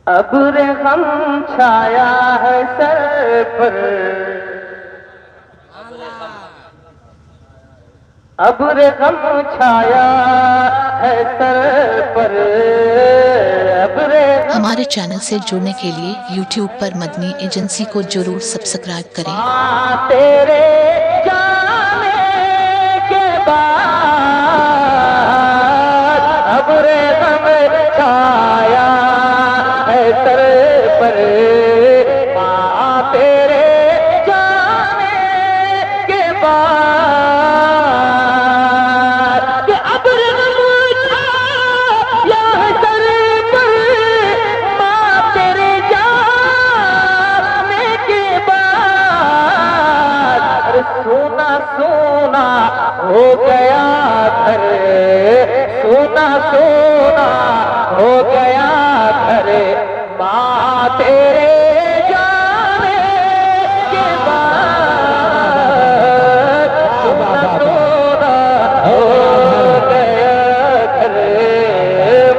ابر غم چھایا ہے سر پر، ابر غم چھایا ہے سر پر، ابر ہمارے چینل سے جڑنے کے لیے یوٹیوب پر مدنی ایجنسی کو ضرور سبسکرائب کریں۔ تیرے جانے کے بعد ابر غم چھایا ہے سر پر، ماں تیرے جانے کے بعد کہ ابر غم چھایا ہے سر پر، ماں تیرے جانے کے بعد سونا سونا ہو گیا گھر، سونا سونا ہو گیا گھر، ماں تیرے جانے کے بعد سونا سونا ہو گیا گھر،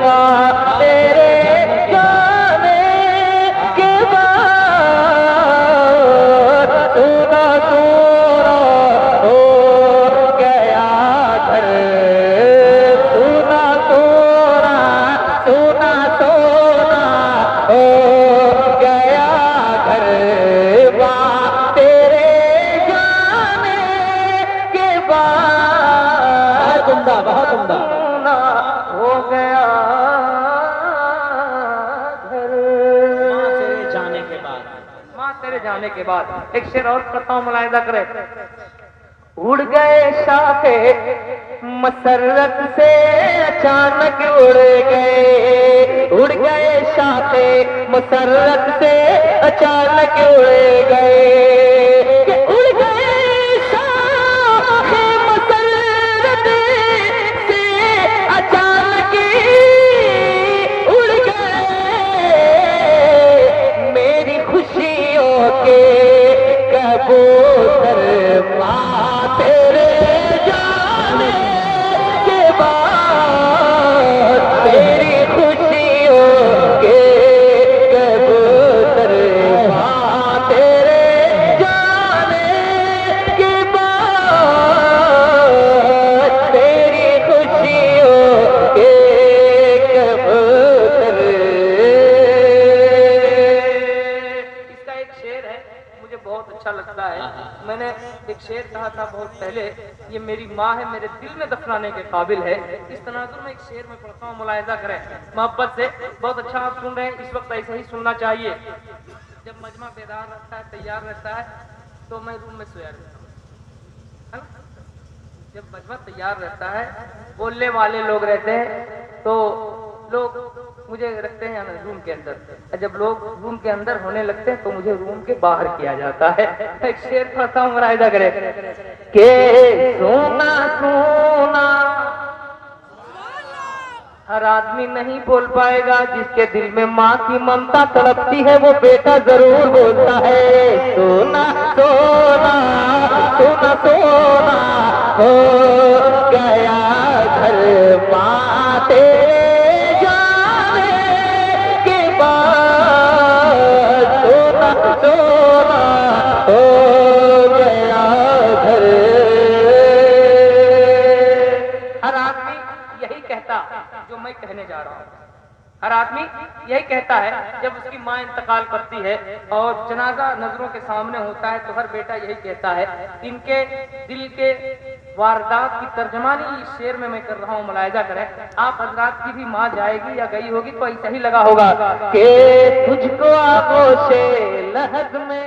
ماں تیرے جانے کے بعد سونا سونا ہو گیا گھر، سونا سونا سونا سونا ہو گیا گھر، ماں تیرے جانے کے بعد بہت عمدہ سونا ہو گیا گھر، ماں تیرے جانے کے بعد، ماں تیرے جانے کے بعد۔ ایک شعر اور کرتا ہوں، ملاحظہ کرے۔ اڑ گئے شاخے مسرت سے اچانک اڑ گئے، اڑ گئے شاخے مسرت سے اچانک اڑ گئے، کہ اڑ گئے شاخے مسرت سے اچانک اڑ گئے، میری خوشیوں کے کبوتر ماں تیرے جانے کے بعد، میری خوشیوں کے کبوتر ماں تیرے جانے کے بعد، میری خوشیوں کے کبوتر۔ اس کا ایک شعر ہے مجھے بہت اچھا لگتا ہے، میں نے ایک شعر کہا تھا بہت پہلے، یہ میری ماں ہے میرے دل میں دفنانے کے قابل ہے۔ اس تناظر میں ایک شعر میں پڑھتا ہوں، ملاحظہ کریں محبت سے۔ بہت اچھا آپ سن رہے ہیں، اس وقت ایسے ہی سننا چاہیے۔ جب مجمع بیدار رہتا ہے، تیار رہتا ہے، تو میں روم میں سویا رہتا ہوں، ہے نا؟ جب مجمع تیار رہتا ہے، بولنے والے لوگ رہتے ہیں، تو لوگ مجھے رکھتے ہیں روم کے اندر، جب لوگ روم کے اندر ہونے لگتے ہیں تو مجھے روم کے باہر کیا جاتا ہے۔ ایک شعر پڑھتا ہوں، ملاحظہ کرے کہ سونا سونا ہر آدمی نہیں بول پائے گا، جس کے دل میں ماں کی ممتا تڑپتی ہے وہ بیٹا ضرور بولتا ہے۔ سونا سونا سونا سونا ہو گیا گھر، ماں تیرے جانے کے بعد، سونا سونا ہو گیا گھر۔ ہر آدمی یہی کہتا جو میں کہنے جا رہا ہوں، ہر آدمی یہی کہتا ہے جب اس کی ماں انتقال کرتی ہے اور جنازہ نظروں کے سامنے ہوتا ہے، تو ہر بیٹا یہی کہتا ہے۔ ان کے دل کے واردات کی ترجمانی اس شعر میں کر رہا ہوں، ملاحظہ کریں۔ آپ حضرات کی بھی ماں جائے گی یا گئی ہوگی تو ایسا ہی لگا ہوگا کہ تجھ کو آغوش لحد میں